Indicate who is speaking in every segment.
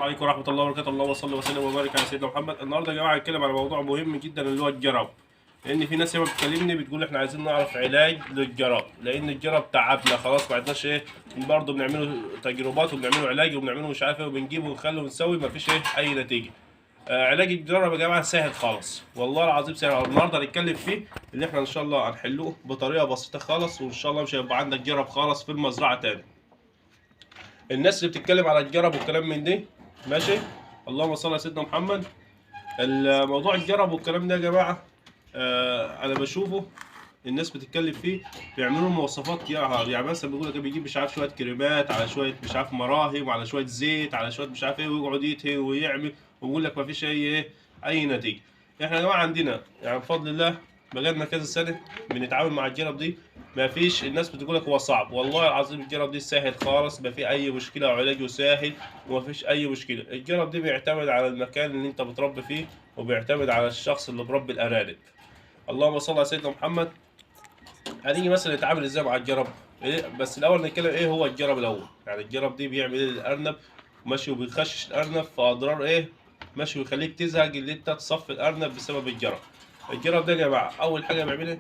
Speaker 1: عليكم ورحمة الله وبركاته. اللهم صل وسلم وبارك على سيدنا محمد. النهارده يا جماعة هنتكلم على موضوع مهم جدا اللي هو الجرب. لأن في ناس ياما بتكلمني بتقول احنا عايزين نعرف علاج للجرب، لأن الجرب تعبنا خلاص ما عدناش برضه بنعمله تجربات وبنعمله علاج وبنعمله مش عارف وبنجيبه ونخلي ونسوي مفيش أي نتيجة. علاج الجرب يا جماعة سهل خالص، والله العظيم سهل. النهارده هنتكلم فيه اللي احنا إن شاء الله هنحلوه بطريقة بسيطة خالص، وإن شاء الله مش هيبقى عندك جرب خالص في المزرعة تاني. الناس اللي بتتكلم على الجرب والكلام من ده ماشي، اللهم صل على سيدنا محمد. الموضوع الجرب والكلام ده يا جماعه انا بشوفه الناس بتتكلم فيه، بيعملوا مواصفات يعني مثلا بيقول لك بيجيب مش عارف شويه كريمات على شويه مش عارف مراهم على شويه زيت على شويه مش عارف ايه، ويقعد يدهن ويعمل ويقول لك ما فيش اي نتيجه. احنا يا جماعه عندنا يعني بفضل الله بقالنا كذا سنه بنتعامل مع الجرب دي. ما فيش الناس بتقول لك هو صعب، والله العظيم الجرب دي سهل خالص، ما في اي مشكله وعلاجه سهل وما فيش اي مشكله. الجرب دي بيعتمد على المكان اللي انت بتربي فيه، وبيعتمد على الشخص اللي بربي الارانب. اللهم صل على سيدنا محمد. هنيجي مثلا نتعامل ازاي مع الجرب؟ بس الاول نتكلم ايه هو الجرب الاول. يعني الجرب دي بيعمل ايه للارنب ماشي، وبيخشش الارنب في اضرار ماشي، ويخليك تزهق اللي انت تصفي الارنب بسبب الجرب. الجرب ده يا جماعه اول حاجه بيعملها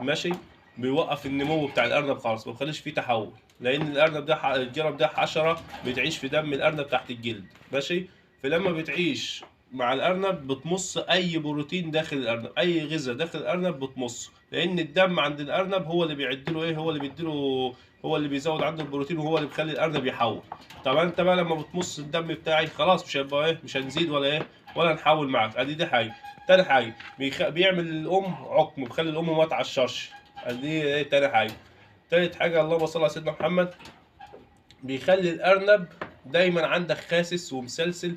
Speaker 1: ماشي، بيوقف النمو بتاع الارنب خالص، ما بيخليش فيه تحول، لان الارنب ده الجرب ده حشره بتعيش في دم الارنب تحت الجلد ماشي. فلما بتعيش مع الارنب بتمص اي بروتين داخل الارنب، اي غذاء داخل الارنب بتمصه، لان الدم عند الارنب هو اللي بيعدله هو اللي بيديله، هو اللي بيزود عنده البروتين، وهو اللي بيخلي الارنب يحول. طبعا انت بقى لما بتمص الدم بتاعي خلاص مش هيبقى مش هنزيد ولا نحول معاك. ادي دي حاجه. تاني حاجه بيعمل الام عقم، بيخلي الام ما تعشرش. دي تاني حاجه. تالت حاجه اللهم صل على سيدنا محمد، بيخلي الارنب دايما عندك خاسس ومسلسل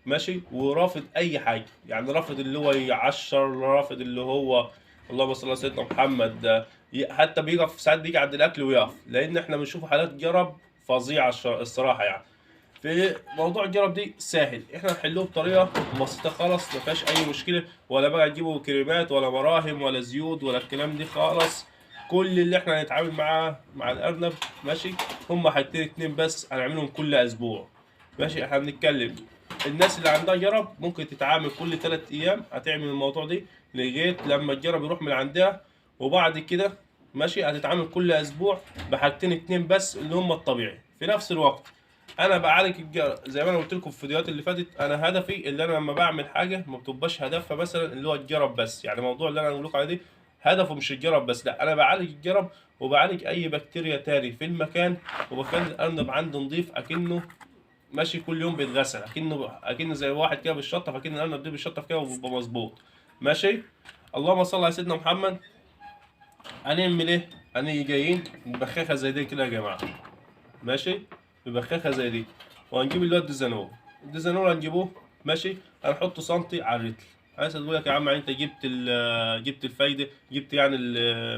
Speaker 1: ماشي، ورافض اي حاجه، يعني رافض اللي هو يعشر، رافض اللي هو اللهم صل على سيدنا محمد حتى بيقف ساعات بيجي عند الاكل ويقف، لان احنا بنشوف حالات جرب فظيعه الصراحه يعني. في موضوع الجرب دي سهل، احنا نحلوه بطريقه بسيطه خالص، ما فيهاش اي مشكله، ولا بقى تجيبوا كريمات ولا مراهم ولا زيوت ولا الكلام دي خالص. كل اللي احنا هنتعامل معاه مع الارنب ماشي هما حاجتين اتنين بس هنعملهم كل اسبوع ماشي. احنا بنتكلم الناس اللي عندها جرب ممكن تتعامل كل 3 ايام، هتعمل الموضوع دي لغايه لما الجرب يروح من عندها، وبعد كده ماشي هتتعامل كل اسبوع بحاجتين اتنين بس اللي هم الطبيعي. في نفس الوقت انا بعالج زي ما انا قلت لكم في الفيديوهات اللي فاتت، انا هدفي اللي انا لما بعمل حاجه ما بتبقاش هدفها مثلا اللي هو الجرب بس، يعني الموضوع اللي انا بقول لكم عليه دي هدفه مش الجرب بس، لا انا بعالج الجرب وبعالج اي بكتيريا تاني في المكان، وبخلي الارنب عنده نضيف اكنه ماشي كل يوم بيتغسل، اكنه زي واحد كده بالشطه، فاكن الارنب ده بالشطه كده وبيبقى مظبوط ماشي. اللهم صل على سيدنا محمد. هنعمل ايه؟ جايين ببخاخه زي دي كده يا جماعه ماشي، ببخاخه زي دي، وهنجيب اللي هو الديزانول. الديزانول هنجيبوه ماشي، هنحطه سنتي على الرتل. عايز تقول لك يا عم انت جبت الفايده، جبت يعني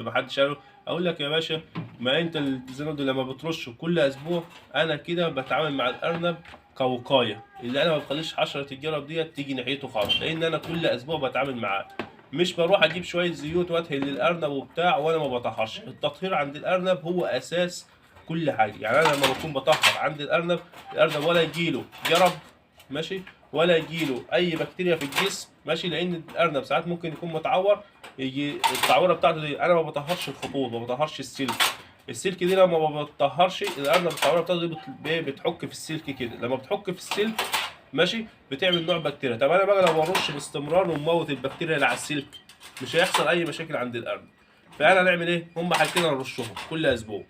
Speaker 1: محدش قاله. اقول لك يا باشا، ما انت الديزانول ده لما بترشه كل اسبوع، انا كده بتعامل مع الارنب كوقايه، اللي انا ما بخليش حشره الجرب ديت تيجي ناحيته خالص، لان انا كل اسبوع بتعامل معاه. مش بروح اجيب شويه زيوت وادهن للارنب وبتاع وانا ما بطهرش. التطهير عند الارنب هو اساس كل حاجه. يعني انا لما بكون بطهر عند الارنب، الارنب ولا يجيله جرب ماشي، ولا يجيله اي بكتيريا في الجسم ماشي، لان الارنب ساعات ممكن يكون متعور، يجي التعويره بتاعته دي. انا ما بطهرش الخطوط، ما بطهرش السلك. السلك دي لما ما بتطهرش الارنب التعويره بتاعته دي بتحك في السلك كده، لما بتحك في السلك ماشي بتعمل نوع بكتيريا. طب انا بقى لو برش باستمرار وموت البكتيريا اللي على السلك، مش هيحصل اي مشاكل عند الارنب. فانا نعمل ايه؟ هم حاجتين نرشهم كل اسبوع.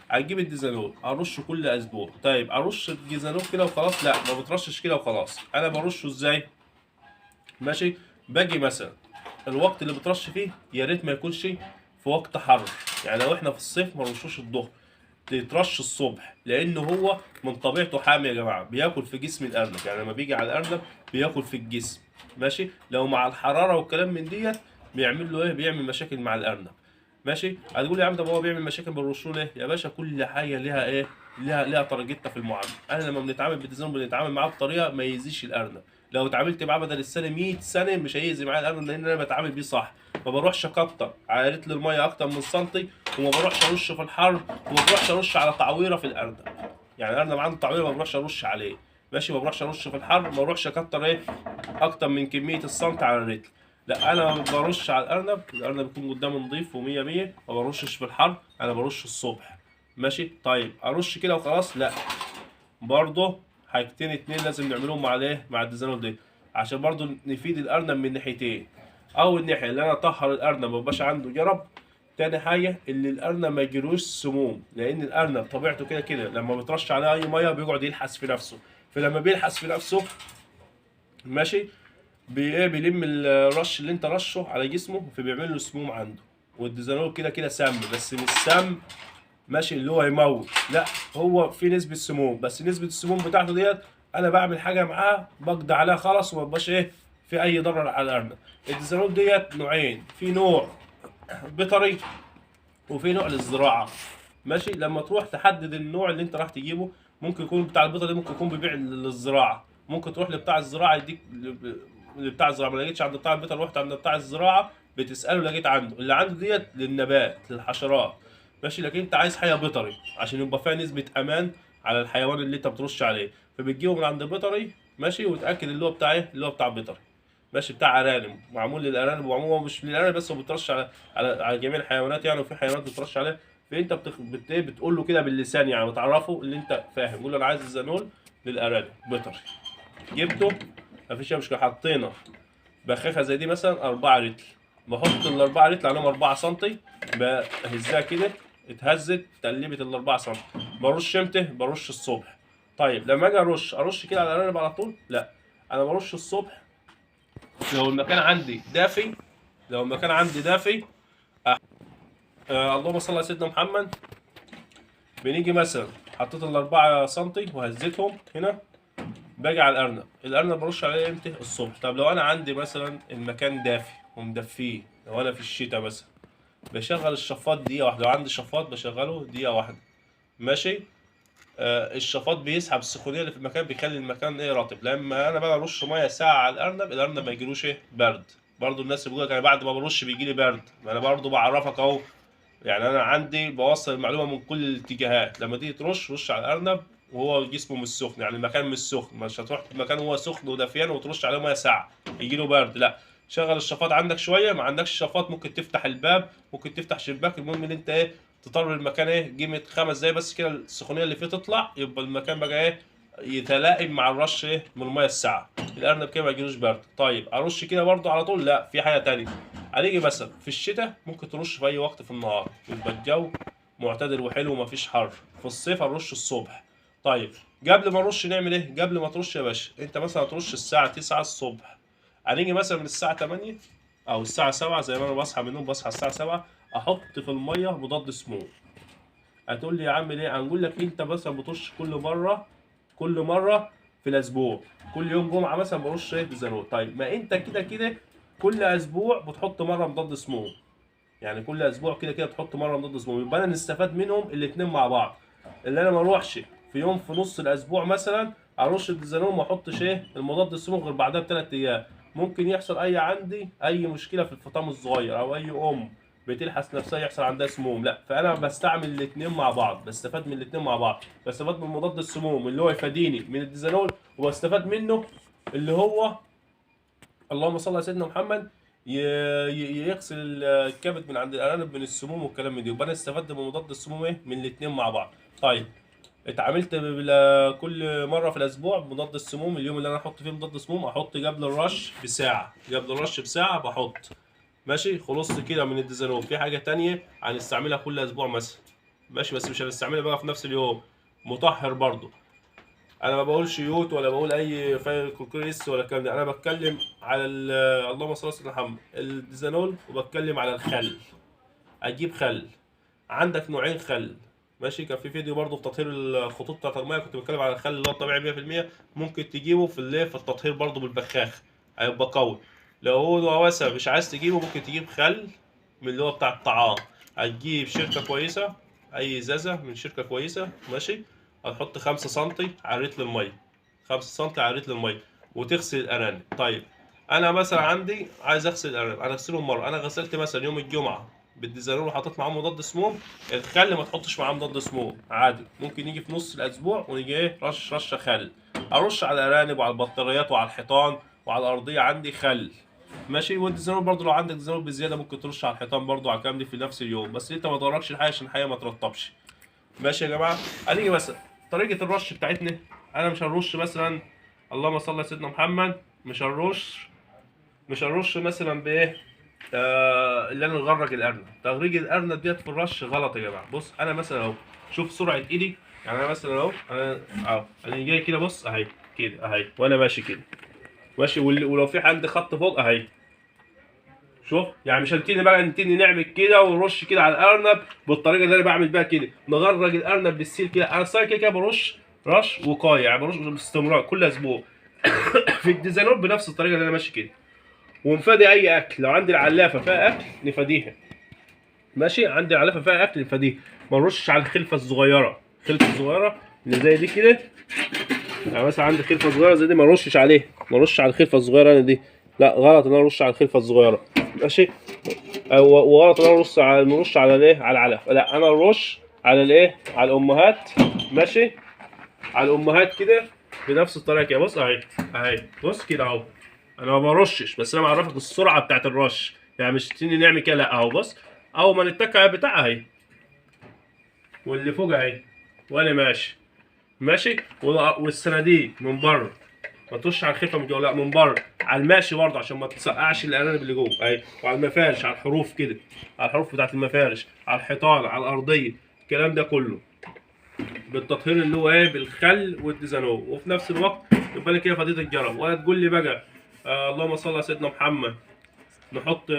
Speaker 1: هتجيب الديزانول ارشه كل اسبوع. طيب ارش الديزانول كده وخلاص؟ لا، ما بترشش كده وخلاص. انا برشه ازاي ماشي؟ باجي مثلا الوقت اللي بترش فيه يا ريت ما يكونش في وقت حر، يعني لو احنا في الصيف ما نرشوش الظهر، تترش الصبح، لانه هو من طبيعته حامي يا جماعه، بياكل في جسم الارنب، يعني لما بيجي على الارنب بياكل في الجسم ماشي. لو مع الحراره والكلام من ديت بيعمل له بيعمل مشاكل مع الارنب ماشي. هتقول لي يا عم طب هو بيعمل مشاكل بالرشوش ليه؟ يا باشا كل حاجه ليها ليها طريقتها في المعامله. انا لما بنتعامل بالتزام بنتعامل معاه بطريقه ما يأذيش الارنب. لو اتعاملت معاه بدل السنه 100 سنه مش هيأذي معايا الارنب، لان انا بتعامل بيه صح. ما بروحش اكتر على رتل الميه اكتر من سنتي، وما بروحش ارش في الحر، وما بروحش ارش على تعويره في الارنب. يعني الارنب عنده تعويره ما بروحش ارش عليه، ماشي. ما بروحش ارش في الحر، ما بروحش اكتر ايه اكتر من كميه السنتي على الرجل. لا انا برش على الارنب، الارنب يكون قدامه نضيف ومية مية. ما برشش في الحر، انا برش الصبح. ماشي. طيب ارش كده وخلاص؟ لا، برضه حاجتين اتنين لازم نعملهم مع الايه مع الديزاينر دي، عشان برضه نفيد الارنب من ناحيتين. اول ناحيه اللي انا اطهر الارنب ما يبقاش عنده جرب. تاني حاجه اللي الارنب ما يجيلوش سموم، لان الارنب طبيعته كده كده لما بترش عليه اي ميه بيقعد يلحس في نفسه. فلما بيلحس في نفسه، ماشي، ايه بيلم الرش اللي انت رشه على جسمه، فبيعمل له سموم عنده. والديزاينر كده كده سم، بس مش سم ماشي اللي هو يموت، لا، هو في نسبة سموم، بس نسبة السموم بتاعته ديت انا بعمل حاجة معاه بقضي عليها خالص، وما بقاش ايه في اي ضرر على الارنب. الديزاينر ديت نوعين، في نوع بيطري وفي نوع للزراعة. ماشي. لما تروح تحدد النوع اللي انت راح تجيبه، ممكن يكون بتاع البيطري ممكن يكون بيبيع للزراعة، ممكن تروح لبتاع الزراعة يديك لبتاع الزراعة. ما لقيتش عند بتاع البيطري، رحت عند بتاع الزراعة بتسأله لقيت عنده، اللي عنده ديت للنبات للحشرات. ماشي. لكن انت عايز حاجة بيطري عشان يبقى فيها نسبة امان على الحيوان اللي انت بترش عليه، فبتجيبه من عند بيطري. ماشي. وتأكد اللي هو بتاع ايه اللي هو بتاع بيطري. ماشي. بتاع ارانب، معمول للارانب، وعموما مش للارانب بس، هو بيترش على جميع الحيوانات يعني، وفي حيوانات بترش عليه. فانت بتقول له كده باللسان يعني، بتعرفه اللي انت فاهم. قول له انا عايز الزانول للارانب بيطري. جبته، مفيش اي مشكله. حطينا بخاخه زي دي مثلا 4 رتل، بحط ال4 رتل عليهم 4 سم، بهزها كده، اتهزت تقلبت ال4 سم. برش امتى؟ برش الصبح. طيب لما اجي ارش كده على الارانب على طول؟ لا، انا برش الصبح لو المكان عندي دافي. لو المكان عندي دافي اللهم صل على سيدنا محمد. بنيجي مثلا حطيت ال4 سنتي وهزيتهم هنا، باجي على الارنب برش عليه امتى؟ الصبح. طب لو انا عندي مثلا المكان دافي ومدفيه، لو انا في الشتاء مثلا، بشغل الشفاط دقيقة واحدة. لو عندي شفاط بشغله دقيقة واحدة. ماشي. الشفاط بيسحب السخونية اللي في المكان، بيخلي المكان ايه رطب. لما انا بقى ارش مية ساعة على الارنب ما يجيلوش ايه برد. برضو الناس اللي بيقولك انا بعد ما برش بيجيلي برد، ما انا برضو بعرفك اهو. يعني انا عندي بوصل المعلومه من كل الاتجاهات. لما تيجي رش على الارنب وهو جسمه مش سخن، يعني المكان مش سخن. مش هتروح مكان هو سخن ودافيان وترش عليه ميه ساعه يجي له برد، لا. شغل الشفاط عندك شويه، ما عندكش شفاط ممكن تفتح الباب، ممكن تفتح شباك. المهم ان انت ايه تطر المكان ايه قيمه 5 دقايق بس كده، السخونيه اللي فيه تطلع، يبقى المكان بقى ايه يتلائم مع الرش ايه من الميه الساعه. الارنب كده ما يجيلوش برد. طيب ارش كده برضو على طول؟ لا، في حاجه تانية. هنيجي مثلا في الشتاء ممكن ترش في اي وقت في النهار، يبقى الجو معتدل وحلو ومفيش حر. في الصيف هنرش الصبح. طيب قبل ما نرش نعمل ايه؟ قبل ما ترش يا باشا، انت مثلا هترش الساعة 9 الصبح، هنيجي مثلا من الساعة 8 او الساعة 7 زي ما انا بصحى من النوم، بصحى الساعة 7 احط في المية مضاد سموم. هتقول لي يا عم ليه؟ هنقول لك انت مثلا بترش كل مرة في الاسبوع، كل يوم جمعة مثلا برش ايه بزانول. طيب ما انت كده كده كل اسبوع بتحط مرة مضاد سموم، يعني كل اسبوع كده كده تحط مره مضاد سموم، يبقى انا نستفاد منهم الاثنين مع بعض. اللي انا ما اروحش في يوم في نص الاسبوع مثلا ارش الديزانون وما احطش ايه المضاد السموم غير بعدها ب3 ايام. ممكن يحصل عندي اي مشكله في الفطام الصغير، او اي بتلحس نفسها يحصل عندها سموم. لا، فانا بستعمل الاثنين مع بعض، بستفاد من الاثنين مع بعض. بستفاد من مضاد السموم اللي هو يفاديني من الديزانول، وبستفاد منه اللي هو اللهم صل على سيدنا محمد يغسل الكبد من عند الارانب من السموم والكلام من دي. يبقى انا استفدت من مضاد السموم ايه من الاثنين مع بعض. طيب اتعاملت كل مره في الاسبوع بمضاد السموم. اليوم اللي انا احط فيه مضاد السموم احط قبل الرش بساعه، قبل الرش بساعه بحط. ماشي. خلصت كده من الديزانون. في حاجه تانية هنستعملها كل اسبوع مثلا، ماشي، بس مش هنستعملها بقى في نفس اليوم. مطهر برضو. انا ما بقولش يوت ولا بقول اي فاير كوكريس ولا الكلام ده، انا بتكلم على اللهم صل على سيدنا محمد الديزانول، وبتكلم على الخل. اجيب خل، عندك نوعين خل. ماشي. كان في فيديو برضه في تطهير الخطوط بتاعت الميه كنت بتكلم على الخل اللي هو الطبيعي 100%. ممكن تجيبه في في التطهير برضه بالبخاخ، هيبقى قوي. لو هو واسع مش عايز تجيبه، ممكن تجيب خل من اللي هو بتاع الطعام. هتجيب شركة كويسة، أي إزازة من شركة كويسة. ماشي. هتحط 5 سنتي على رتل المية، 5 سنتي على رتل المية، وتغسل الأرانب. طيب أنا مثلا عندي عايز أغسل الأرانب، أنا أغسلهم مرة. أنا غسلت مثلا يوم الجمعة بالديزانول وحطيت معاه مضاد سموم. الخل ما تحطش معاه مضاد سموم عادي، ممكن يجي في نص الأسبوع ونيجي إيه رشة خل. ارش على الارانب وعلى البطاريات وعلى الحيطان وعلى الارضيه عندي خل. ماشي. والديزانول برضو لو عندك ديزانول بزياده ممكن ترش على الحيطان برضو على الكلام دي في نفس اليوم، بس انت ما تغرقش الحاجه عشان الحاجه ما ترطبش. ماشي يا جماعه. هنيجي مثلا طريقه الرش بتاعتنا. انا مش هنرش مثلا، اللهم صل على سيدنا محمد، مش هنرش مثلا بايه، اللي انا نغرق الارنب. تغريق الارنب ديت في الرش غلط يا جماعه. بص انا مثلا اهو، شوف سرعه ايدي. يعني انا مثلا اهو، انا جاي كده، بص اهي كده اهي، وانا ماشي كده ماشي. ولو في عندي خط فوق اهي، شوف. يعني مش هنتني بقى نعمل كده ونرش كده على الارنب بالطريقه اللي انا بعمل بيها كده، نغرق الارنب بالسيل كده. انا صار كده برش رش وقايه، يعني برش باستمرار كل اسبوع. في الديزانور بنفس الطريقه اللي انا ماشي كده. ونفادي اي اكل، لو عندي العلافه فيها اكل نفاديها. ماشي. عندي العلافه فيها اكل نفاديها. ما نرشش على الخلفه الصغيره، الخلفه الصغيره اللي زي دي كده. يعني مثلا عندي خلفه صغيره زي دي ما نرشش عليها، ما نرشش على الخلفه الصغيره انا دي. لا غلط ان انا ارش على الخلفه الصغيره. ماشي. وغلط ان انا نرش على الايه، على العلف. لا انا نرش على الايه، على الامهات. ماشي. على الامهات كده بنفس الطريقه كده. بص اهي اهي، بص كده اهو. انا ما برشش، بس انا بعرفك السرعه بتاعت الرش. يعني مش تيجي نعمل كده، لا اهو بص. اول ما نتكع بتاع اهي، واللي فوق اهي، وانا ماشي. ماشي. والصناديق من بره، ما ترش على الخلفه من جوه، لا من بره. على الماشي برضه عشان ما تسقعش الارانب اللي جوه اهي. وعلى المفارش، على الحروف كده، على الحروف بتاعت المفارش، على الحيطان، على الارضيه. الكلام ده كله بالتطهير اللي هو ايه، بالخل والديزانو. وفي نفس الوقت يبقى لك كده فضيله الجرب. ولا تقول لي بقى اللهم صل على سيدنا محمد، نحط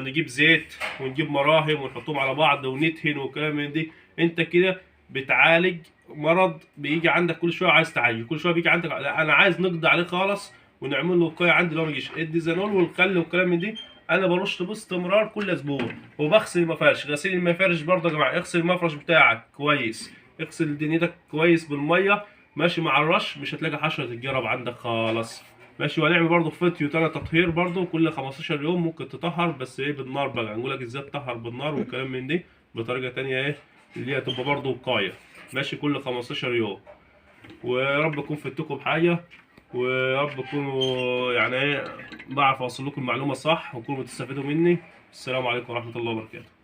Speaker 1: نجيب زيت ونجيب مراهم ونحطهم على بعض وندهن وكلام من دي. انت كده بتعالج مرض بيجي عندك كل شويه عايز تعالج، كل شويه بيجي عندك. لا انا عايز نقضي عليه خالص ونعمل له وقايه عندي لو ما يجيش. الديزانول والخل والكلام من دي انا برش باستمرار كل اسبوع. وبغسل المفارش، غسيل المفارش برضه يا جماعه. اغسل المفرش بتاعك كويس، اغسل دنيتك كويس بالميه. ماشي. مع الرش مش هتلاقي حشره الجرب عندك خالص. ماشي. وهنعمل برضه فيديو تاني تطهير برضه كل 15 يوم ممكن تطهر، بس ايه بالنار بقى. هنقول لك ازاي تطهر بالنار والكلام من دي بطريقه تانيه ايه، اللي هي تبقى برضه وقايه. ماشي. كل 15 يوم. ويا رب اكون فدتكم بحاجه، ويا رب تكونوا يعني ايه بعرف اوصل لكم المعلومه صح وتكونوا بتستفيدوا مني. السلام عليكم ورحمه الله وبركاته.